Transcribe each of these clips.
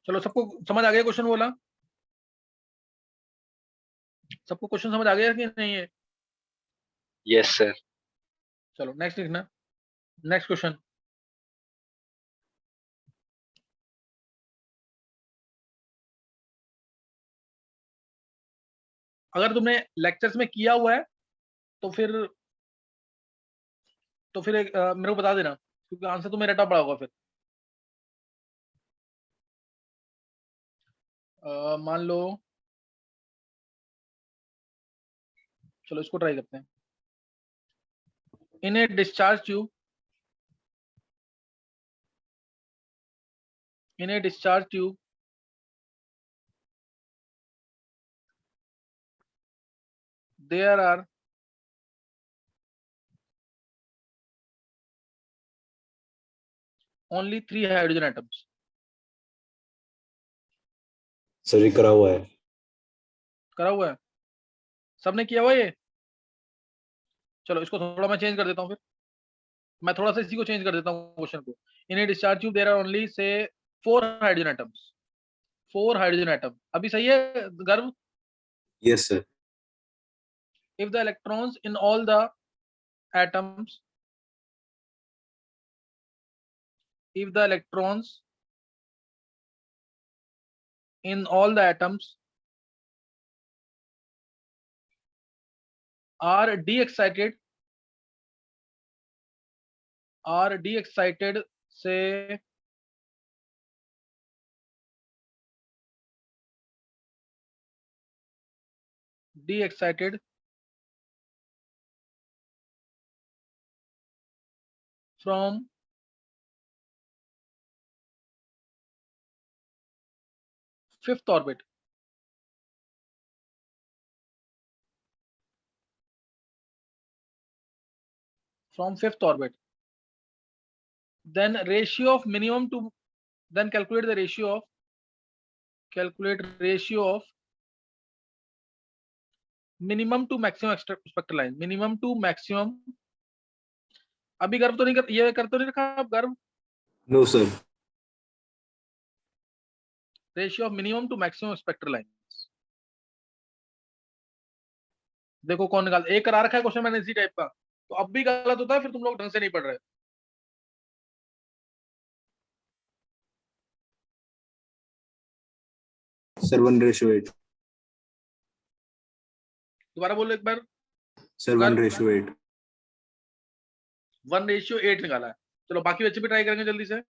चलो, सबको समझ आ गया क्वेश्चन बोला? सबको क्वेश्चन समझ आ गया कि नहीं है? Yes sir. चलो नेक्स्ट लिखना। Next question. अगर तुमने लेक्चर्स में किया हुआ है तो फिर मेरे को बता देना, क्योंकि आंसर तुम्हें रटा पड़ा होगा फिर। मान लो, चलो इसको ट्राई करते हैं। In a discharge tube, in a discharge tube there are only 3 hydrogen atoms. Sir ये करा हुआ है। करा हुआ है? सबने किया हुआ है ये? चलो इसको थोड़ा मैं चेंज कर देता हूँ फिर। मैं थोड़ा सा इसी को चेंज कर देता हूँ क्वेश्चन को। In a discharge tube there are only से 4 हाइड्रोजन एटम्स। 4 hydrogen atom. अभी सही है गर्व? Yes sir. if the electrons in all the atoms, if the electrons in all the atoms are de-excited, say de-excited from fifth orbit, then ratio of minimum to, then calculate the ratio of, minimum to maximum spectral line, minimum to maximum। अभी गर्व तो नहीं कर, ये कर तो नहीं रखा आप गर्व? No sir. Ratio of minimum to maximum spectral lines. देखो कौन निकाल, एक करा रखा है क्वेश्चन मैंने इसी टाइप का, तो अब भी गलत होता है, फिर तुम लोग ढंग से नहीं पढ़ रहे। सर 1:8। दोबारा बोलो एक बार। सर 1:8। 1:8 निकाला है। चलो बाकी बच्चे भी ट्राई करेंगे जल्दी से।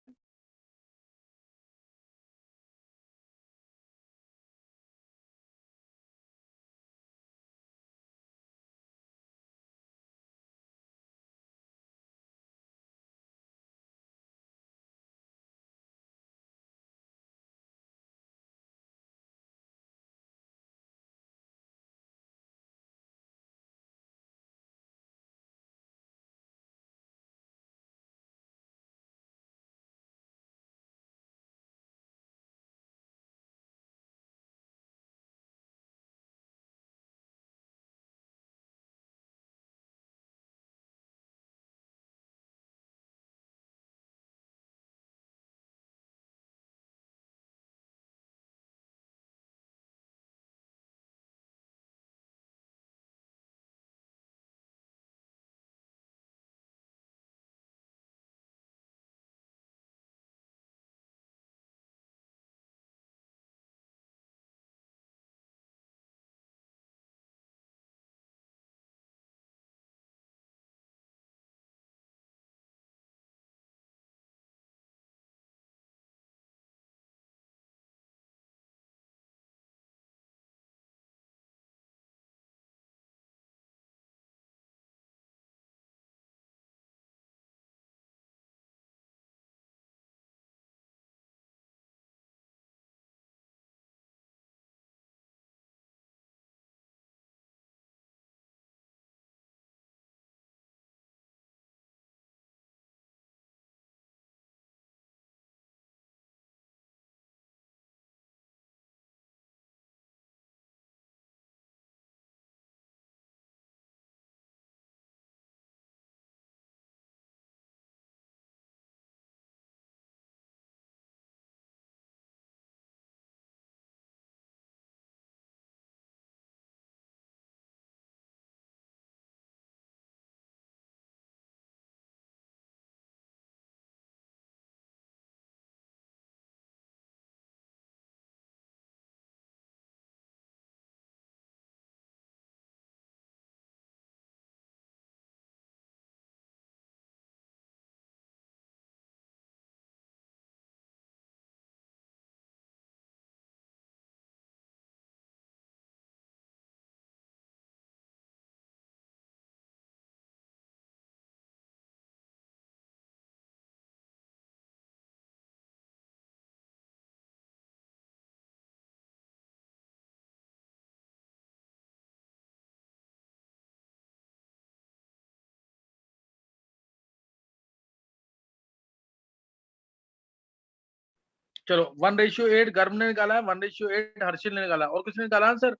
चलो 1:8 गर्भ ने निकाला है, 1:8 हर्षिल ने निकाला है। और किसने निकाला आंसर?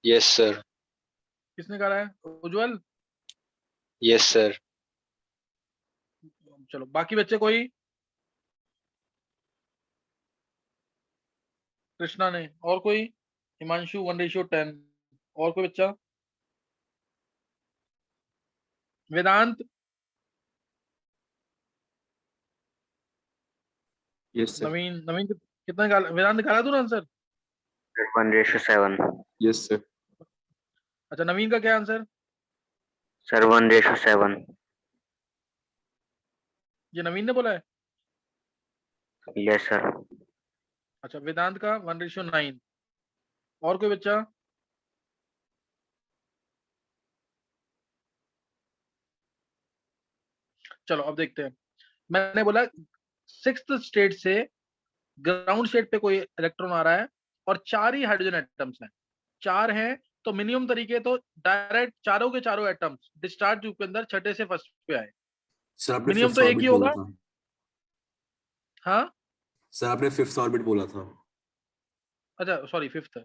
Yes, sir. किसने निकाला है? उज्जवल। Yes, sir. चलो बाकी बच्चे कोई? कृष्णा ने। और कोई? हिमांशु 1:10। और कोई बच्चा? वेदांत। Yes, sir. नवीन। नवीन कितना निकाला? वेदांत निकाला तूने आंसर? 1:7. Yes, sir. अच्छा नवीन का क्या आंसर? Sir, 1:7. ये नवीन ने बोला है। Yes, sir. अच्छा वेदांत का 1:9। और कोई बच्चा? चलो अब देखते हैं। मैंने बोला 6th स्टेट से ग्राउंड स्टेट पे कोई इलेक्ट्रॉन आ रहा है और 4 ही हाइड्रोजन एटम्स हैं। 4 हैं तो मिनिमम तरीके तो डायरेक्ट चारों के चारों एटम्स डिस्चार्ज ट्यूब के अंदर छठे से फर्स्ट पे आए। सर आपने मिनिमम फिफ्थ तो एक ऑर्बिट ही बोला होगा। था। हाँ सर आपने फिफ्थ ऑर्बिट बोला था। अच्छा सॉरी फिफ्थ।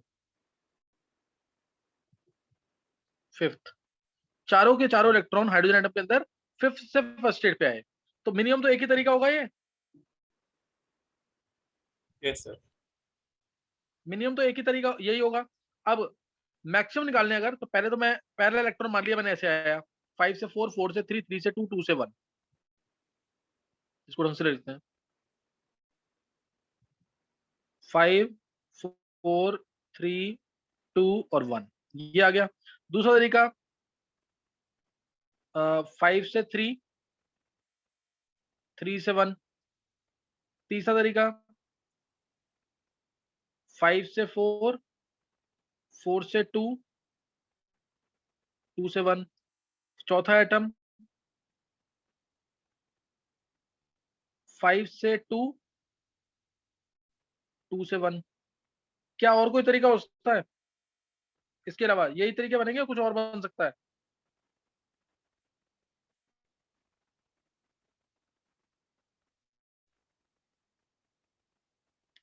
चारों के चारों इलेक्ट्रॉन हाइड्रोजन एटम के अंदर फिफ्थ से फर्स्ट स्टेट पे आए तो मिनिमम तो एक ही तरीका होगा ये। Yes sir. मिनिमम तो एक ही तरीका यही होगा। अब मैक्सिमम निकालने अगर तो पहले तो मैं पैरेलल इलेक्ट्रॉन मान लिया मैंने, ऐसे आया 5 से 4, 4 से 3, 3 से 2, 2 से 1। इसको ढंग से लिखते हैं 5, 4, 3, 2 और 1। ये आ गया। दूसरा तरीका 5 से 3, 3 से 1। तीसरा तरीका 5 से 4, 4 से 2, 2 से 1। चौथा एटम 5 से 2, 2 से 1। क्या और कोई तरीका हो सकता है इसके अलावा? यही तरीके बनेंगे, कुछ और बन सकता है?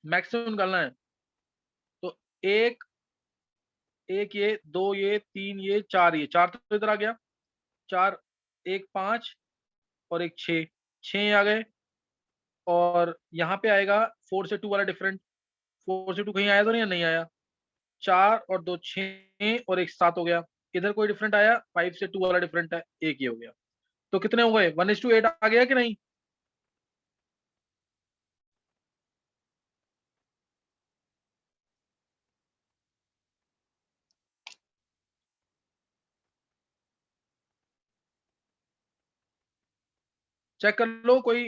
मैक्सिमम निकालना है तो एक ये, 2 ये, 3 ये, 4 ये। 4 तो इधर आ गया। 4, 1 5 और एक 6। 6 आ गए। और यहाँ पे आएगा 4 से 2 वाला डिफरेंट। 4 से 2 कहीं आया तो नहीं? नहीं आया। 4 और 2 6 और एक 7 हो गया। इधर कोई डिफरेंट आया? 5 से 2 वाला डिफरेंट है, एक ही हो गया। तो कितने हो गए? 1:8 आ गया कि नहीं? चेक कर लो, कोई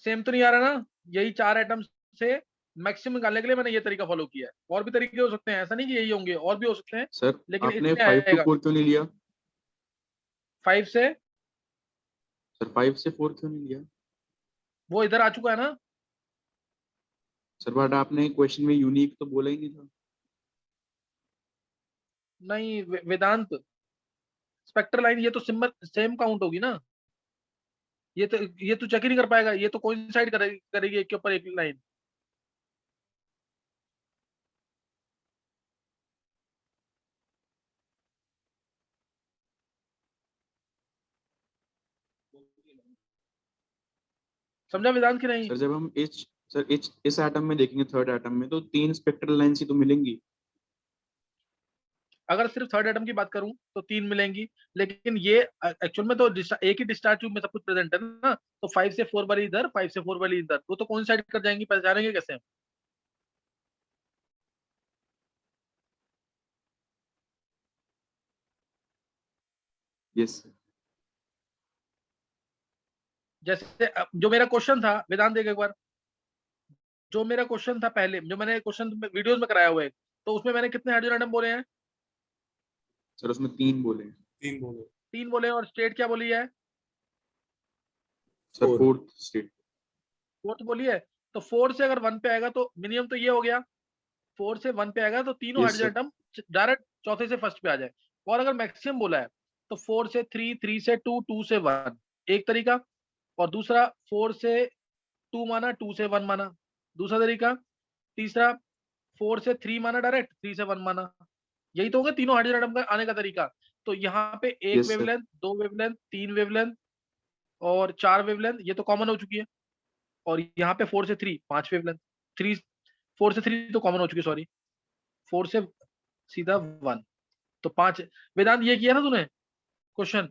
सेम तो नहीं आ रहा ना? यही 4 एटम से मैक्सिमम निकालने के लिए मैंने ये तरीका फॉलो किया है। और भी तरीके हो सकते हैं, ऐसा नहीं कि यही होंगे, और भी हो सकते हैं, सर लेकिन आपने इसमें 5 to आएगा 4 क्यों नहीं लिया? 5 से। सर 5 से 4 क्यों नहीं लिया? वो इधर आ चुका है ना। सर बट आपने क्वेश्चन में यूनिक तो बोला ही नहीं था। नहीं वेदांत, स्पेक्ट्रल लाइन ये तो सिंबल सेम काउंट होगी ना। ये तो चेक ही नहीं कर पाएगा, ये तो कोइंसाइड करेगी एक के ऊपर एक लाइन। समझा वेदांत की नहीं? सर जब हम इस एटम में देखेंगे, थर्ड एटम में, तो 3 स्पेक्ट्रल लाइंस ही तो मिलेंगी। अगर सिर्फ थर्ड एटम की बात करूं तो 3 मिलेंगी, लेकिन ये एक्चुअल में तो एक ही डिस्चार्ज ट्यूब में सब कुछ प्रेजेंट है ना। तो 5 से 4 वाली इधर, 5 से 4 वाली इधर, वो तो कोइंसाइड कर जाएंगी। पहचानेंगे कैसे हम? यस जैसे जो मेरा क्वेश्चन था वेदांत, देख एक बार। जो मेरा क्वेश्चन था पहले, जो मैंने क्वेश्चन वीडियोस में कराया हुआ है, तो उसमें मैंने कितने हाइड्रोजन एटम बोले हैं? सर उसमें 3 बोले। 3 बोलो। 3 बोले। और स्टेट क्या बोली है? Sir 4 fourth state. 4th बोली है। तो 4 से अगर 1 पे आएगा तो मिनिमम तो ये हो गया। 4 से 1 पे आएगा तो तीनों yes hydrogen sir. Atom direct चौथे से फर्स्ट पे आ जाए। और अगर मैक्सिमम बोला है तो 4 से 3, 3 से 2, 2 से 1 एक तरीका। और दूसरा 4 से 2 माना, 2 से 1 माना, दूसरा तरीका। तीसरा 4 से 3 माना डायरेक्ट, 3 से 1 माना। यही तो होगा तीनों हाइड्रोजन एटम का आने का तरीका। तो यहाँ पे एक Yes, sir. Wavelength, 2 wavelength, 3 wavelength और 4 वेवलेंथ, ये तो कॉमन हो चुकी है। और यहाँ पे 4 से 3 5 वेवलेंथ, 4 से 3 तो कॉमन हो चुकी है, सॉरी, 4 से सीधा 1, तो 5। वेदांत ये किया ना तूने क्वेश्चन?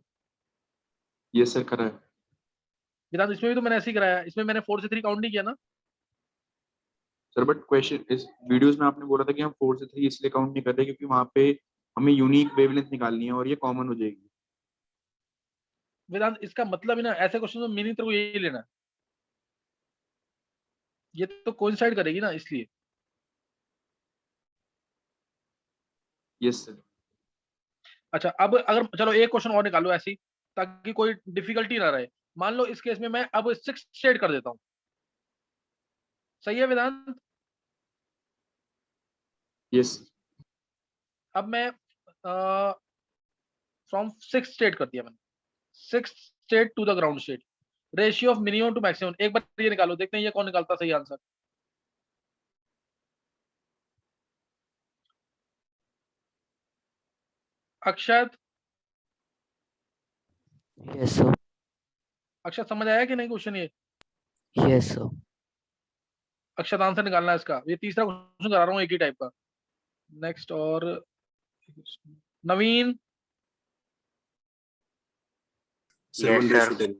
Yes, sir, करा है। वेदांत इसमें भी तो मैंने ऐसे ही कराया, इसमें मैंने 4 से 3 काउंट नहीं किया ना। सर बट क्वेश्चन इस वीडियोस में आपने बोला था कि हम 4 से 3 इसलिए काउंट नहीं कर रहे क्योंकि वहां पे हमें यूनिक वेवलेंथ निकालनी है और ये कॉमन हो जाएगी। वेदांत इसका मतलब ही ना, ऐसे क्वेश्चन में मीनिंग तो यही लेना है, ये तो कोइंसाइड करेगी ना, इसलिए। Yes sir. अच्छा, अब अगर चलो एक क्वेश्चन और निकालो ऐसी, ताकि कोई डिफिकल्टी ना रहे। मान लो इस केस में मैं अब 6 स्टेट कर देता हूं, सही है वेदांत? यस। अब मैं फ्रॉम 6 स्टेट कर दिया मैंने, 6 state to the ground state, ratio of minimum to maximum. एक बार ये निकालो, देखते हैं ये कौन निकालता सही आंसर। अक्षत, Yes, sir. अक्षत समझ आया कि नहीं क्वेश्चन ये? Yes, sir. अक्षत आंसर निकालना है इसका, ये तीसरा क्वेश्चन करा रहा हूँ एक ही टाइप का। नेक्स्ट, और नवीन, Yes, sir.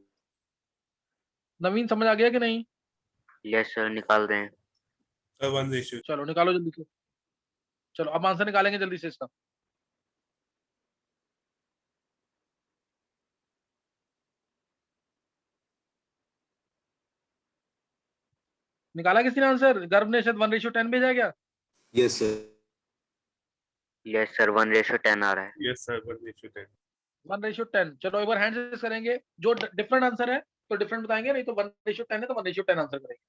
नवीन समझ आ गया कि नहीं? Yes, sir. निकाल दें। Sir, 1:2. चलो निकालो जल्दी से, चलो अब आंसर निकालेंगे जल्दी से इसका। निकाला किसी ने आंसर? गर्भ ने शायद 1:10 भेजा क्या? Yes, sir. Yes, sir. 1:10 आ रहा है। Yes, sir. 1:10. 1:10। चलो एक बार हैंड रेज करेंगे, जो डिफरेंट आंसर है तो डिफरेंट बताएंगे, नहीं तो 1:10 है तो 1:10 आंसर करेंगे।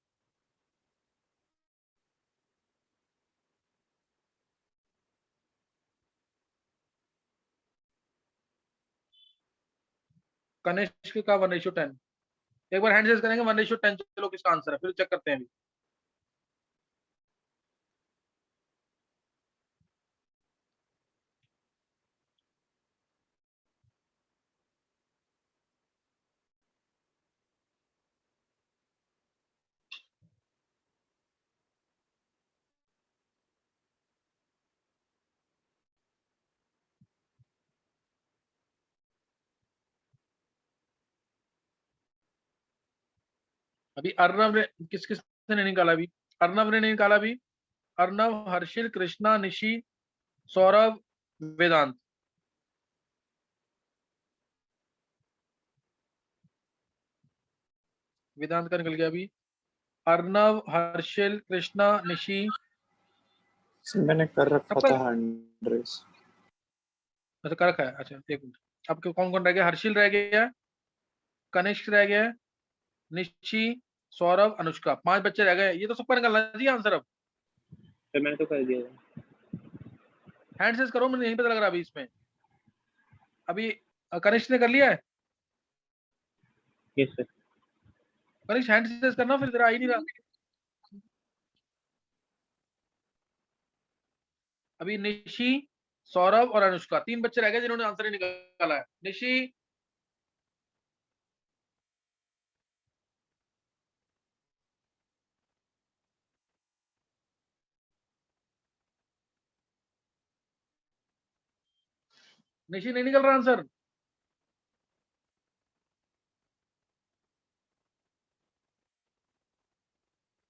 कनिष्क का 1:10, एक बार हैंड रेज करेंगे 1:10, चलो किसका आंसर है, फिर चेक करते हैं अभी। अभी अर्नव ने किस किस ने निकाला? अभी अर्नव ने नहीं निकाला। अभी अर्नव, हर्षिल, कृष्णा, निशी, सौरभ, वेदांत। वेदांत का निकल गया अभी। अर्नव, हर्षिल, कृष्णा, निशी, मैंने कर रखा सबका था हैंड रेस। अच्छा कर रखा है। अच्छा एक मिनट, अब कौन कौन रह गया? हर्षिल रह गया, कनिष्क रह गया, निशी, सौरभ, अनुष्का, 5 बच्चे रह गए। ये तो सबका निकालना चाहिए आंसर। अब फिर मैंने तो कर दिया था। हैंड सेज करो, मुझे नहीं पता लग रहा अभी इसमें। अभी कनिष्क ने कर लिया है? Yes sir. कनिष्क हैंड सेज करना, फिर तेरा आ ही नहीं रहा। अभी निशी, सौरभ और अनुष्का, 3 बच्चे रह गए जिन्होंने आंसर ही निकाला है। निशी, निशी नहीं निकल रहा आंसर।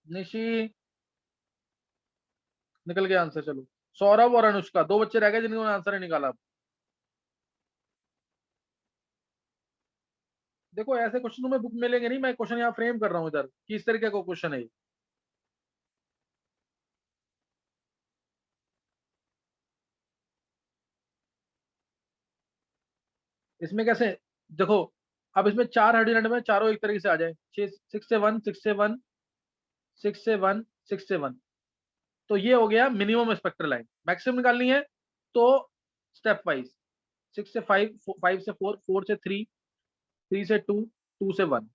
निशी निकल गया आंसर। चलो सौरभ और अनुष्का, 2 बच्चे रह गए जिन्होंने आंसर ही निकाला। देखो ऐसे क्वेश्चन में बुक मिलेंगे नहीं, मैं क्वेश्चन यहाँ फ्रेम कर रहा हूँ इधर, किस तरीके का क्वेश्चन है। इसमें कैसे देखो, अब इसमें 4 हाइड्रोजन में चारों एक तरीके से आ जाए, 6 से 1, 6 से 1, 6 से 1, 6 से 1, तो ये हो गया मिनिमम स्पेक्ट्रल लाइन। मैक्सिमम निकालनी है तो स्टेप वाइज, 6 से 5, 5 से 4, 4 से 3, 3 से 2, 2 से 1।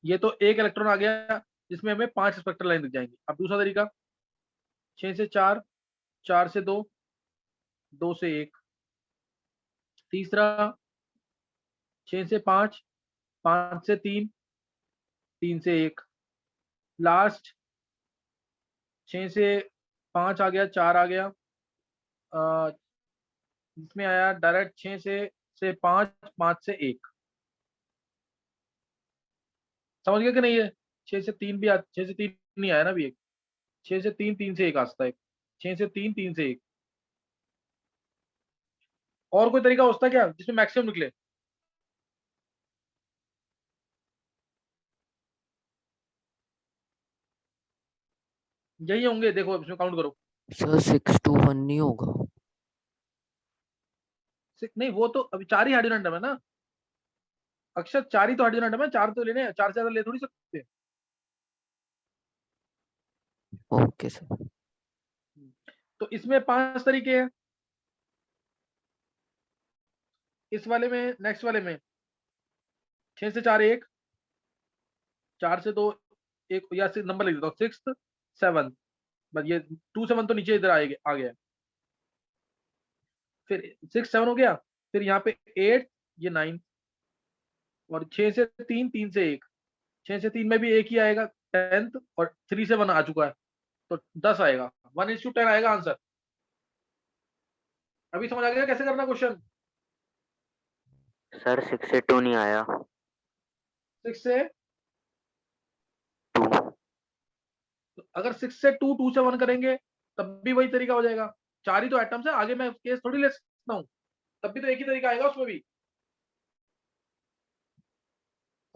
ये तो एक इलेक्ट्रॉन आ गया जिसमें हमें 5 स्पेक्ट्रल लाइन दिख जाएंगी। अब दूसरा तरीका 6 से 4, 4 से 2, 2 से 1। तीसरा 6 से 5, 5 से 3, 3 से 1। लास्ट 6 से 5 आ गया, 4 आ गया, इसमें आया डायरेक्ट 6 से 5, 5 से 1। समझ गया कि नहीं? है 6 से 3 भी 6 से 3 नहीं आया ना अभी एक। 6 से 3, 3 से 1 आता है। 6 से 3, 3 से 1। और कोई तरीका होता है क्या जिसमें मैक्सिमम निकले? यही होंगे, देखो इसमें काउंट करो। सर 6 to 1 नहीं होगा? नहीं, वो तो अभी 4 ही हाइड्रोजन है ना अक्षर, 4 ही तो हाइड्रोजन है, 4 तो लेने हैं, 4 से ज्यादा ले थोड़ी सकते हैं। Okay sir. तो इसमें 5 तरीके हैं। इस वाले में, नेक्स्ट वाले में 6 से 4 1, 4 से 2 1, या नंबर लिख देता हूँ 6th 7th, बस ये 2 7 तो नीचे इधर आ गया। फिर 6 7 हो गया, फिर यहाँ पे 8, ये 9, और 6 से 3, 3 से 1। 6 से 3 में भी 1 ही आएगा 10th, और 3 से 1 आ चुका है तो 10 आएगा। 1:10 आएगा आंसर। अभी समझ आ गया कैसे करना क्वेश्चन? सर 6 से 2 नहीं आया। 6 से, 2। तो अगर 6 से 2, 2 से 1 करेंगे तब भी वही तरीका हो जाएगा। 4 ही तो एटम्स है, आगे मैं केस थोड़ी ले सकता हूँ, तब भी तो एक ही तरीका आएगा उसमें भी।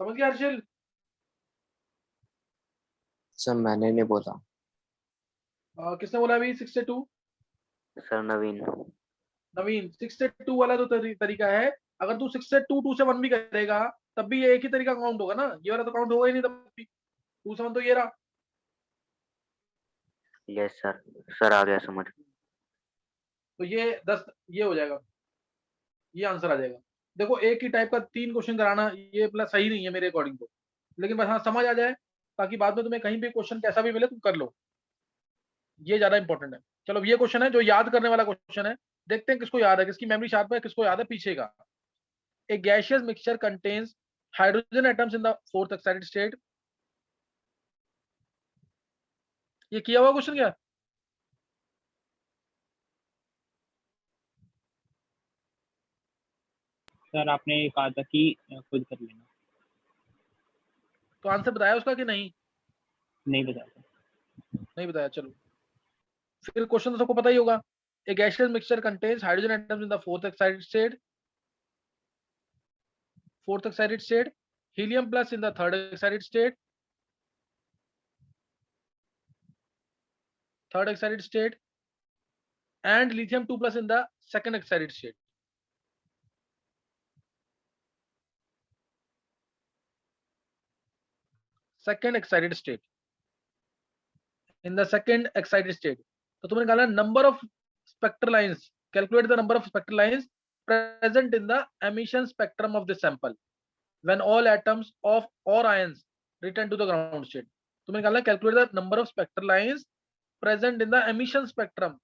समझ गया हर्षिल? सर मैंने नहीं बोला। किसने बोला अभी 6 से 2? सर नवीन। नवीन। 6 से 2 वाला तो तरीका है। अगर तू 6 से 2, 2 से 1 भी करेगा तब भी ये एक ही तरीका काउंट होगा ना, ये वाला तो काउंट होगा ही नहीं तब भी। 2 से 1 तो ये रहा। यस सर, सर आ गया समझ। तो ये 10, ये हो जाएगा, ये आंसर आ जाएगा। देखो एक ही टाइप का 3 क्वेश्चन कराना ये प्लस सही नहीं है मेरे अकॉर्डिंग तो, लेकिन बस हाँ समझ आ जाए ताकि बाद में तुम्हें कहीं भी क्वेश्चन कैसा भी मिले तुम कर लो, ये ज्यादा इंपॉर्टेंट है। चलो ये क्वेश्चन है जो याद करने वाला क्वेश्चन है, देखते हैं किसको याद है, किसकी मेमोरी शार्प है, किसको याद है पीछे का। A gaseous mixture contains hydrogen atoms in the 4th excited state। ये किया हुआ क्वेश्चन क्या? सर आपने कहा था कि खुद कर लेना। तो आंसर बताया उसका कि नहीं? नहीं बताया। नहीं बताया। चलो फिर क्वेश्चन तो सबको पता ही होगा। A gaseous mixture contains hydrogen atoms in the 4th excited state, 4th excited state, helium plus in the 3rd excited state, 3rd excited state, and lithium 2 plus in the 2nd excited state। second excited state, in the second excited state। तो तुमने कहा number of spectral lines, calculate the number of spectral lines present in the emission spectrum of this sample when all atoms of or ions return to the ground state। तुमने कहा calculate the number of spectral lines present in the emission spectrum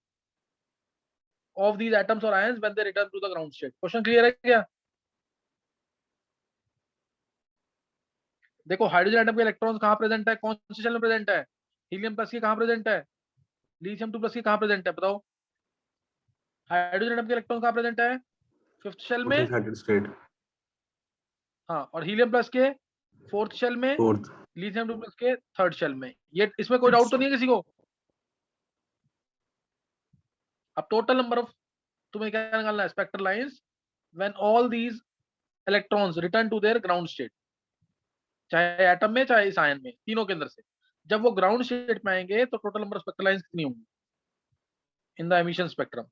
of these atoms or ions when they return to the ground state। Question clear है क्या? देखो hydrogen atom के electrons कहाँ present है, कौन से शेल में प्रेजेंट है? हीलियम प्लस के कहाँ प्रेजेंट है? लिथियम 2 प्लस के कहाँ प्रेजेंट है बताओ? हाइड्रोजन एटम के इलेक्ट्रॉन कहाँ प्रेजेंट है? 5th शेल में। excited state, हाँ, और हीलियम प्लस के 4th शेल में, 4th। लिथियम 2 प्लस के 3rd शेल में। ये इसमें कोई डाउट तो नहीं है किसी को? अब टोटल नंबर ऑफ तुम्हें क्या निकालना है, spectral lines when all these electrons return to their ground state, चाहे एटम में चाहे इस आयन में, तीनों के अंदर से जब वो ग्राउंड स्टेट में आएंगे तो total number of spectral lines कितनी होंगी in the emission spectrum.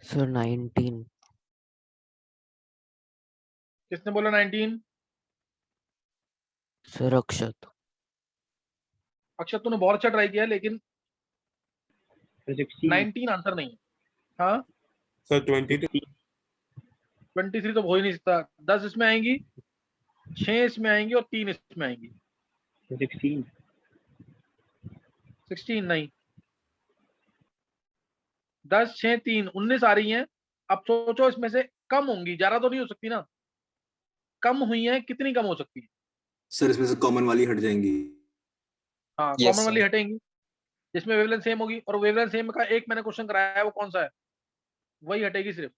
Sir 19। किसने बोला 19? सर अक्षत। अक्षत तूने बहुत अच्छा ट्राई किया लेकिन सर 16। 19 आंसर नहीं है। हाँ सर 22 23 तो हो ही नहीं सकता। 10 इसमें आएंगी, 6 इसमें आएंगी और 3 इसमें आएंगी। सर 16। 16 नहीं, 10 6 3 19 आ रही हैं। अब सोचो इसमें से कम होंगी, ज्यादा तो नहीं हो सकती ना, कम हुई हैं, कितनी कम हो सकती है? सर इसमें से कॉमन वाली हट जाएंगी। हाँ Yes, कॉमन वाली sir. हटेंगी, जिसमें वेवलेंथ सेम होगी। और वेवलेंथ सेम का एक मैंने क्वेश्चन कराया है, वो कौन सा है? वही हटेगी सिर्फ।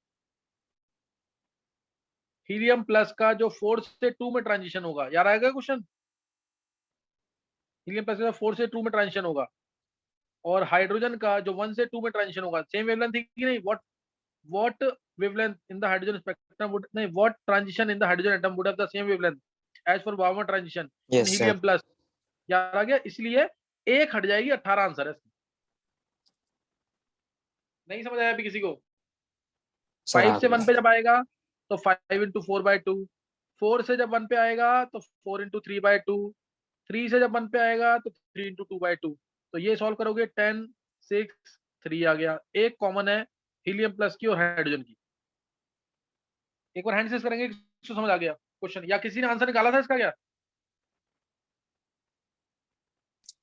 हीलियम प्लस का जो 4 से 2 में ट्रांजिशन होगा, याद आएगा क्वेश्चन? हीलियम प्लस का 4 से 2 में ट्रांजिशन होगा, और हाइड्रोजन का जो 1 से 2 में ट्रांजिशन होगा, सेम वेवलेंथ थी कि नहीं? what wavelength in the hydrogen spectrum would नहीं, what transition in the hydrogen atom would have the same wavelength as for Bauman transition in Yes, helium sir. plus? याद आ गया? इसलिए एक हट जाएगी, 18 आंसर है इसमें। नहीं समझ आया अभी किसी को? Sir, 5 आ से 1 पे गया. जब आएगा तो 5 into 4/2, 4 से जब 1 पे आएगा तो 4 into 3/2, 3 से जब 1 पे आएगा तो 3 into 2/2। तो ये सॉल्व करोगे 10 6 3 आ गया। एक कॉमन है हीलियम प्लस की और हाइड्रोजन की। एक बार हैंड रेस करेंगे, किसको समझ आ गया क्वेश्चन, या किसी ने आंसर निकाला था इसका क्या?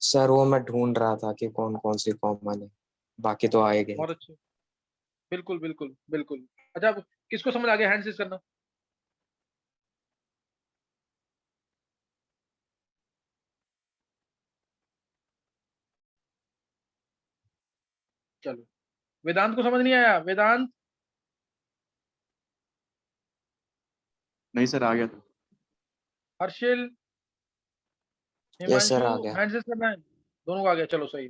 सर वो मैं ढूंढ रहा था कि कौन कौन सी कॉमन है, बाकी तो आए गए. बहुत अच्छे, बिल्कुल बिल्कुल बिल्कुल। अच्छा अब किसको समझ आ गया, हैंड रेस करना। चलो, वेदांत को समझ नहीं आया? वेदांत, नहीं सर आ गया था। हर्षिल, Yes, sir, हिमांशु, आ गया. हैंड रेस करना है? दोनों को आ गया, चलो सही।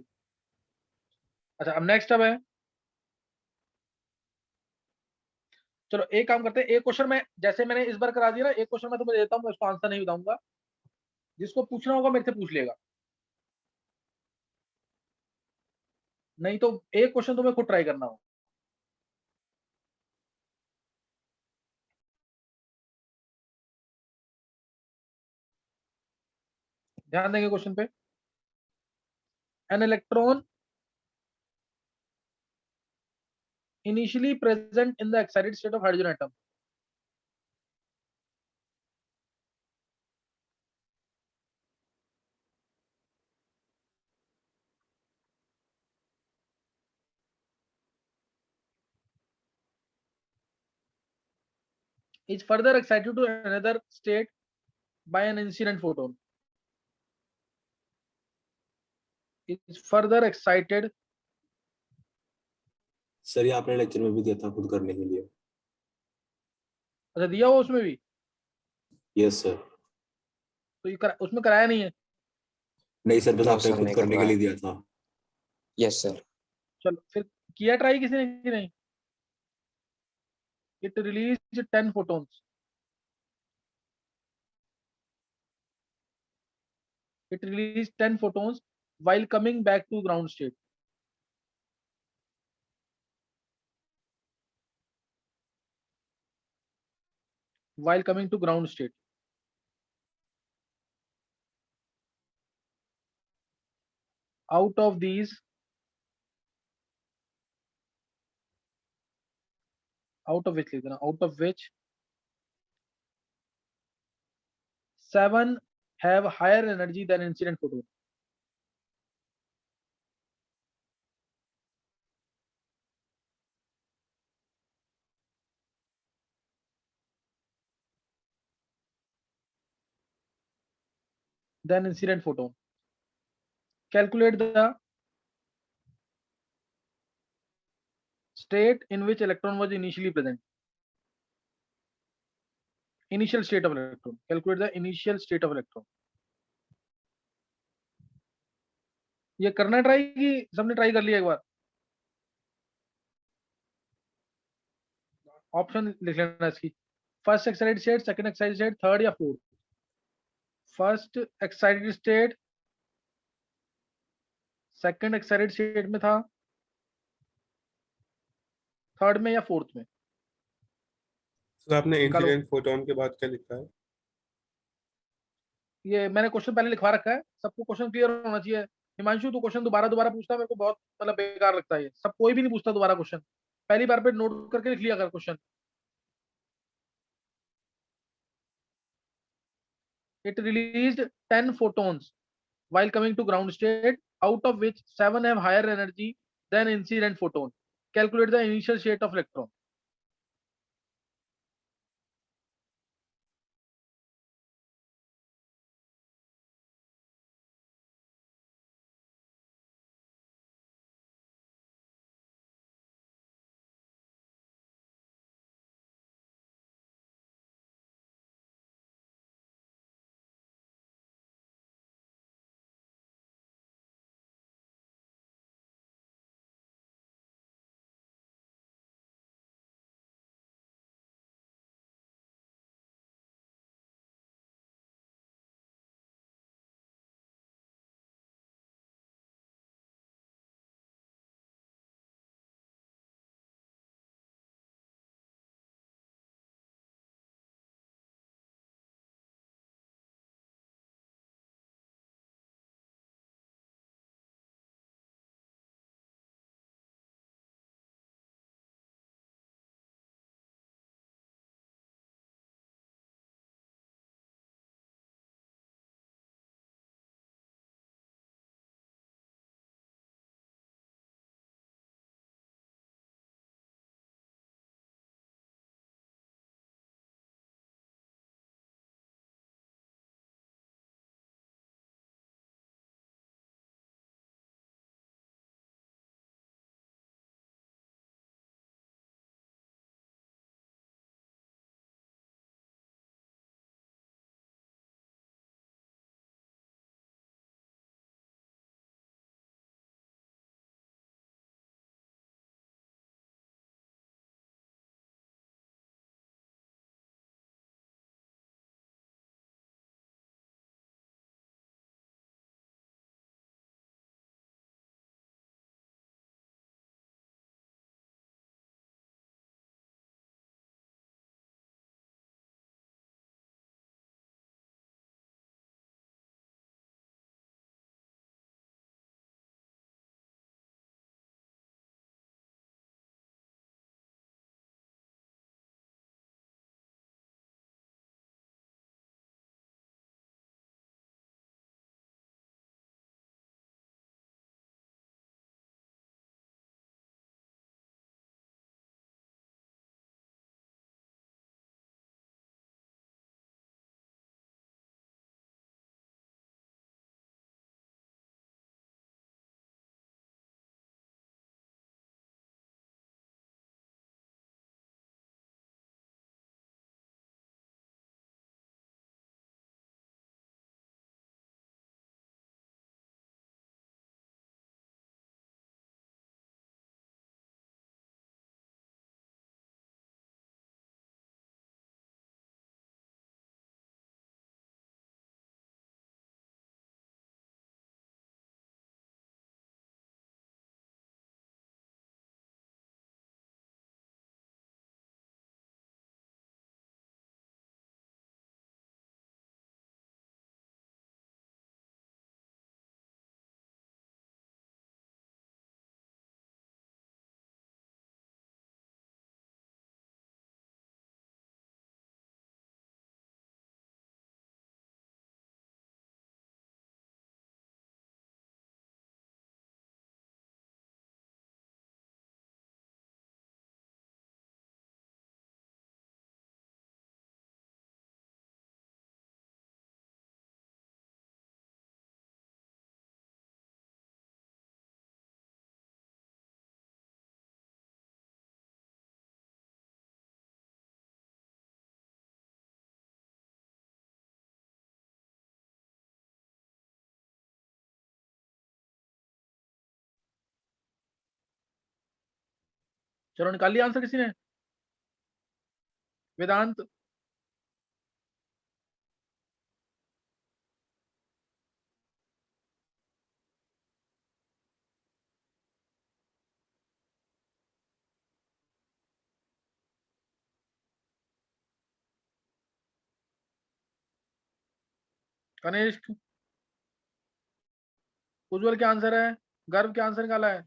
अच्छा अब नेक्स्ट अब है, चलो एक काम करते हैं, एक क्वेश्चन मैं जैसे मैंने इस बार करा दिया ना, एक क्वेश्चन मैं तुम्हें देता हूँ, मैं उसको आंसर नहीं बताऊंगा, जिसको पूछना होगा मेरे से पूछ लेगा, नहीं तो एक क्वेश्चन तुम्हें खुद ट्राई करना होगा। ध्यान देंगे क्वेश्चन पे। An electron initially present in the excited state of hydrogen atom is further excited to another state by an incident photon, is further excited। Sir ये आपने लेक्चर में भी दिया था खुद करने के लिए। अच्छा दिया हो उसमें भी? Yes sir. तो ये उसमें कराया नहीं है? नहीं सर, बस No, आपने sir, खुद नहीं करने के करवाया. लिए दिया था। Yes, sir. चलो फिर किया ट्राई किसी ने कि नहीं? it released 10 photons, it released 10 photons while coming back to ground state। while coming to ground state, out of these, out of which लिख देना, out of which 7 have higher energy than incident photon। than incident photon। calculate the state in which electron was initially present। initial state of electron, calculate the initial state of electron। ये करना try की सबने try कर लिया एक बार? Option लिख लेना इसकी, first excited state, second excited state, third या fourth. First excited state, second excited state में था, थर्ड में या फोर्थ में? सर आपने निकालो। इंसिडेंट फोटोन के बाद क्या लिखा है? ये मैंने क्वेश्चन पहले लिखवा रखा है, सबको क्वेश्चन क्लियर होना चाहिए। हिमांशु तू क्वेश्चन दोबारा दोबारा पूछता है, मेरे को बहुत मतलब बेकार लगता है ये सब, कोई भी नहीं पूछता दोबारा क्वेश्चन, पहली बार पे नोट करके लिख लिया कर question. It released 10 photons while coming to ground state, out of which 7 have higher energy than incident photon. Calculate the initial state of electron. चलो निकाल लिया आंसर किसी ने? वेदांत? कनिष्क, उज्जवल क्या आंसर है? गर्व क्या आंसर निकाला है?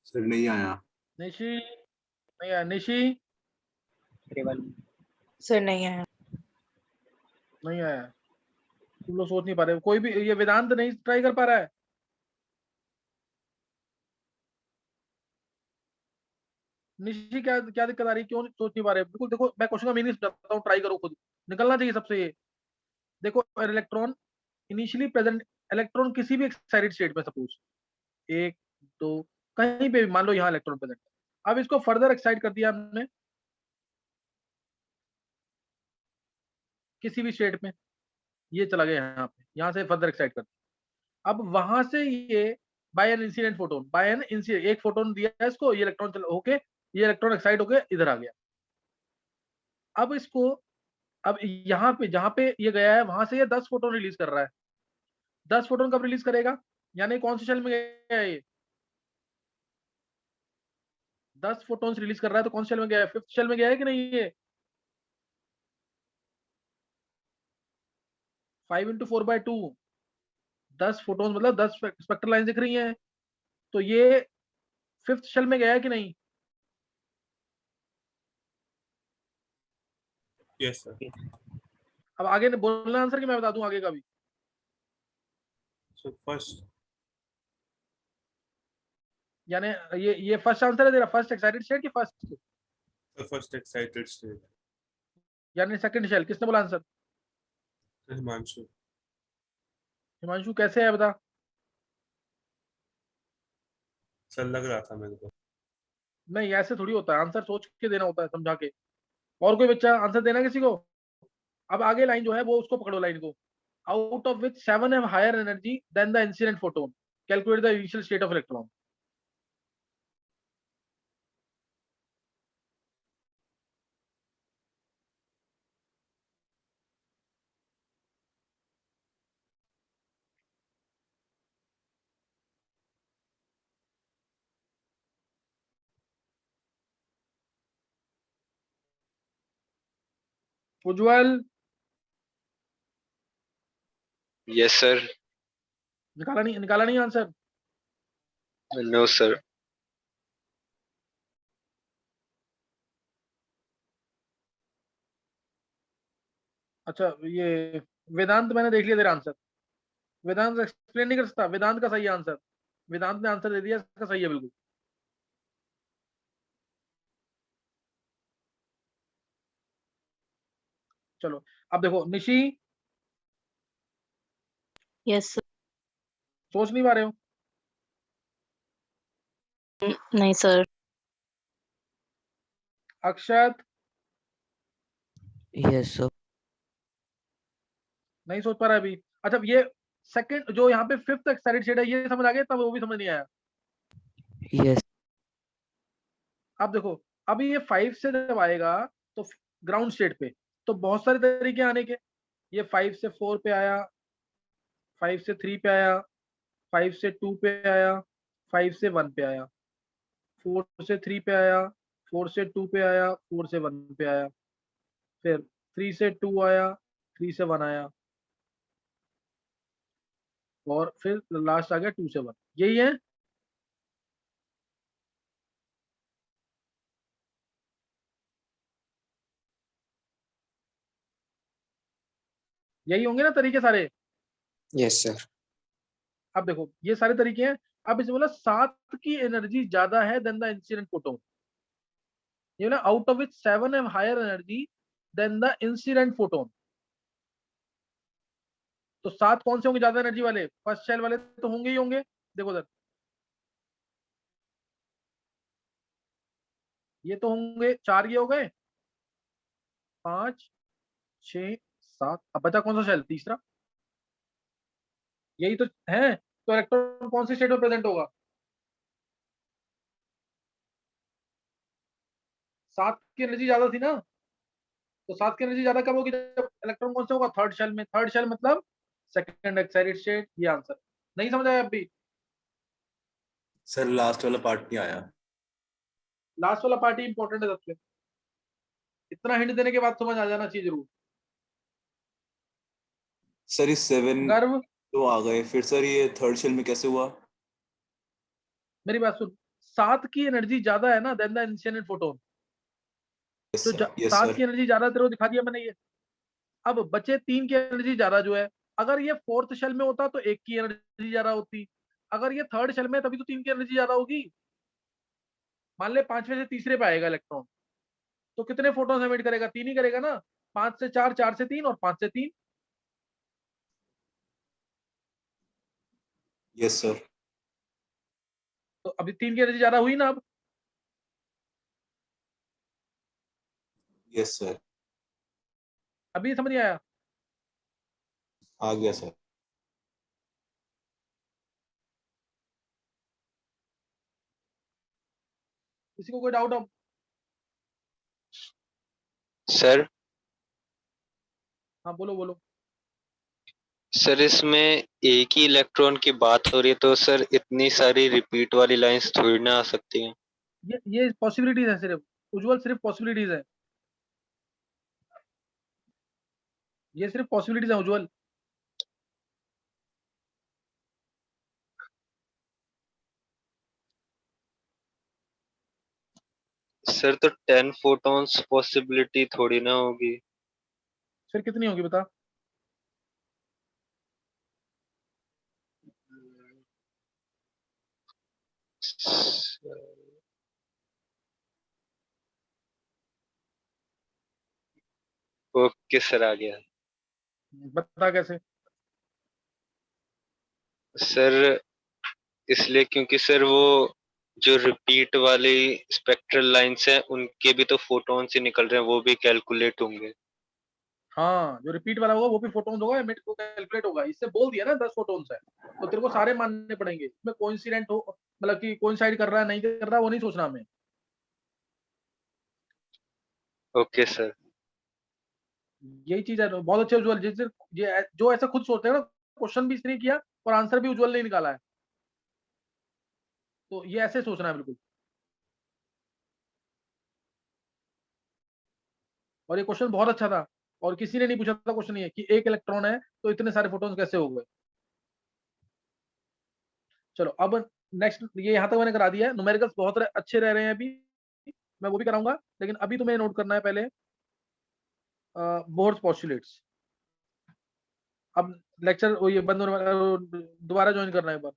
सर नहीं आया। निशी नहीं आया। निशी केवल सर नहीं आया। नहीं आया। तुम लोग सोच नहीं पा रहे हो। कोई भी, ये वेदांत नहीं ट्राई कर पा रहा है? निशी क्या क्या दिक्कत आ रही है? क्यों सोच नहीं पा रहे? बिल्कुल देखो, मैं क्वेश्चन का मीनिंग बताता हूँ, ट्राई करो खुद, निकलना चाहिए सबसे ये। देखो, इलेक्ट्रॉन इनिशियली प्रेजेंट, इलेक्ट्रॉन किसी भी एक्साइटेड स्टेट में, सपोज 1 2 कहीं पे भी, मान लो यहाँ इलेक्ट्रॉन प्रेजेंट है। अब इसको फर्दर एक्साइट कर दिया हमने किसी भी स्टेट में, ये चला गया यहाँ पे, यहाँ से फर्दर एक्साइट कर दिया। अब वहां से ये by an incident photon, by an incident, एक फोटोन दिया है इसको, ये इलेक्ट्रॉन चला होके, ये इलेक्ट्रॉन एक्साइट होके इधर आ गया। अब इसको, अब यहाँ पे जहां पे ये गया है, वहां से ये 10 फोटोन रिलीज कर रहा है। 10 फोटोन कब रिलीज करेगा? यानी कौन से शेल में गया है ये? 10 फोटोन्स रिलीज कर रहा है, तो कौन से शेल में गया है? 5th शेल में गया है कि नहीं? ये 5 × 4/2, 10 फोटोन्स मतलब 10 स्पेक्ट्रल लाइन दिख रही हैं, तो ये 5th शेल में गया है कि नहीं? Yes sir. अब आगे बोलना आंसर कि मैं बता दूं आगे का भी? सो फर्स्ट, यानी ये फर्स्ट आंसर है तेरा, फर्स्ट एक्साइटेड स्टेट कि फर्स्ट? First excited state. यानी सेकंड शेल। किसने बोला आंसर? हिमांशु। हिमांशु कैसे है बता? सर लग रहा था मेरे को। नहीं, ऐसे थोड़ी होता है, आंसर सोच के देना होता है, समझा के। और कोई बच्चा आंसर देना किसी को? अब आगे लाइन जो है वो, उसको पकड़ो लाइन को। Out of which 7 have higher energy than the incident photon, calculate the initial state of electron. Ujjwal, Yes, sir. निकाला नहीं आंसर? No, sir. अच्छा, ये वेदांत, मैंने देख लिया तेरा आंसर। वेदांत एक्सप्लेन नहीं कर सकता? वेदांत का सही आंसर, वेदांत ने आंसर दे दिया, इसका सही है बिल्कुल। चलो, अब देखो निशी, यस सर। सोच नहीं पा रहे हो? नहीं सर। अक्षत, यस सर। नहीं सोच पा रहा है अभी? अच्छा, ये सेकंड जो यहाँ पे 5th एक्साइटेड स्टेट है, ये समझ आ गया? तब वो भी समझ नहीं आया? यस। अब देखो, अभी ये 5 से जब आएगा तो ग्राउंड स्टेट पे, तो बहुत सारे तरीके आने के। ये 5 से 4 पे आया, 5 से 3 पे आया, 5 से 2 पे आया, 5 से 1 पे आया, 4 से 3 पे आया, 4 से 2 पे आया, 4 से 1 पे आया, फिर 3 से 2 आया, 3 से 1 आया, और फिर लास्ट आ गया 2 से 1। यही है? यही होंगे ना तरीके सारे? Yes sir. अब देखो, ये सारे तरीके हैं। अब इसमें बोला 7 की एनर्जी ज्यादा है देन द इंसिडेंट फोटोन, ये ना, out of which 7 have higher energy than the incident photon. तो 7 कौन से होंगे ज्यादा एनर्जी वाले? फर्स्ट शेल वाले तो होंगे ही होंगे। देखो उधर, ये तो होंगे 4, ये हो गए 5 6 7। अब बचा कौन सा शेल? तीसरा। यही तो है। तो इलेक्ट्रॉन कौन सी स्टेट में प्रेजेंट होगा? 7 की एनर्जी ज्यादा थी ना, तो 7 की एनर्जी ज्यादा कब होगी? जब इलेक्ट्रॉन कौन सा होगा? थर्ड शेल में। थर्ड शेल मतलब सेकंड एक्साइटेड स्टेट। ये आंसर नहीं समझ आया अभी? सर लास्ट वाला पार्ट नहीं आया। लास्ट वाला पार्ट ही इंपॉर्टेंट है सबसे। इतना हिंट देने के बाद समझ आ जाना चाहिए जरूर। सर ये 7 गर्व, तो आ गए, फिर सर ये थर्ड शेल में कैसे हुआ? मेरी बात सुन, 7 की एनर्जी ज्यादा है ना then the initial photon. Yes तो सर, यस 7 सर, की एनर्जी ज्यादा तेरे को दिखा दिया मैंने ये। अब बचे 3 की एनर्जी ज्यादा जो है, अगर ये फोर्थ शेल में होता तो 1 की एनर्जी ज्यादा होती, अगर ये थर्ड शेल में तभी तो 3 की एनर्जी ज्यादा होगी। मान ले 5वें से तीसरे पे आएगा इलेक्ट्रॉन, तो कितने फोटोन एमिट करेगा? 3 ही करेगा ना। 5 से 4, 4 से 3 और 5 से 3। यस सर, तो अभी 3 की एनर्जी ज्यादा हुई ना। अब यस सर, अभी समझ नहीं आया? आ गया सर। किसी को कोई डाउट हो? सर हाँ बोलो बोलो। सर इसमें एक ही इलेक्ट्रॉन की बात हो रही है, तो सर इतनी सारी रिपीट वाली लाइंस थोड़ी ना आ सकती हैं। ये पॉसिबिलिटीज है सिर्फ, उज्जवल, सिर्फ पॉसिबिलिटीज है। ये सिर्फ पॉसिबिलिटीज है उज्जवल। सर तो 10 फोटॉन्स पॉसिबिलिटी थोड़ी ना होगी। फिर कितनी होगी बता? ओके सर, आ गया। बता कैसे? सर इसलिए क्योंकि सर वो जो रिपीट वाली स्पेक्ट्रल लाइंस हैं उनके भी तो फोटॉन्स ही निकल रहे हैं, वो भी कैलकुलेट होंगे। हाँ, जो रिपीट वाला होगा वो भी फोटोन्स होगा, एमिट को कैलकुलेट होगा। इससे बोल दिया ना 10 फोटोन्स है, तो तेरे को सारे मानने पड़ेंगे। इसमें कोइंसिडेंट हो, मतलब कि कोइंसाइड कर रहा है नहीं कर रहा, वो नहीं सोचना हमें। Okay sir. यही चीज है। तो बहुत अच्छे उज्जवल, जिस ये जो ऐसा खुद सोचते हैं ना, क्वेश्चन भी इसने किया और आंसर भी उज्जवल ने निकाला है। तो ये ऐसे सोचना है बिल्कुल। और ये क्वेश्चन बहुत अच्छा था, और किसी ने नहीं पूछा था क्वेश्चन ये कि एक इलेक्ट्रॉन है तो इतने सारे फोटोन्स कैसे हो गए। चलो अब नेक्स्ट, ये यहां तक मैंने करा दिया है। न्यूमेरिकल्स बहुत अच्छे रह रहे हैं अभी, मैं वो भी कराऊंगा, लेकिन अभी तुम्हें नोट करना है पहले बोर्स पॉस्टुलेट्स। अब लेक्चर ये बंद होने वाला, दोबारा ज्वाइन करना है एक बार।